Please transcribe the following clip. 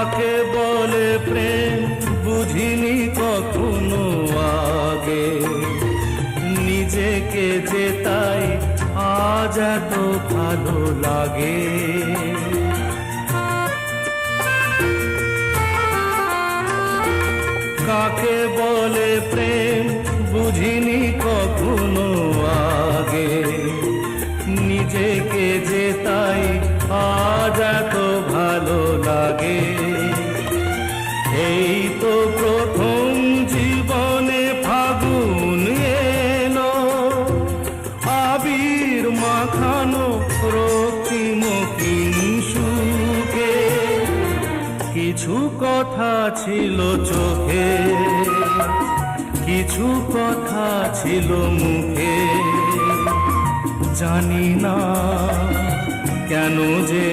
কাকে বলে প্রেম বুঝিনি কখনো আগে, নিজেকে যে তাই আজ এত ভালো লাগে। কাকে বলে প্রেম বুঝিনি কখনো আগে, নিজেকে যে তাই আজ এত ভালো লাগে। এই তো প্রথম জীবনে ফাগুন এলো, আবির মাখানো রক্তিম কিংশুকে। কিছু কথা ছিল চোখে, কিছু কথা ছিল মুখে, জানি না কেন যে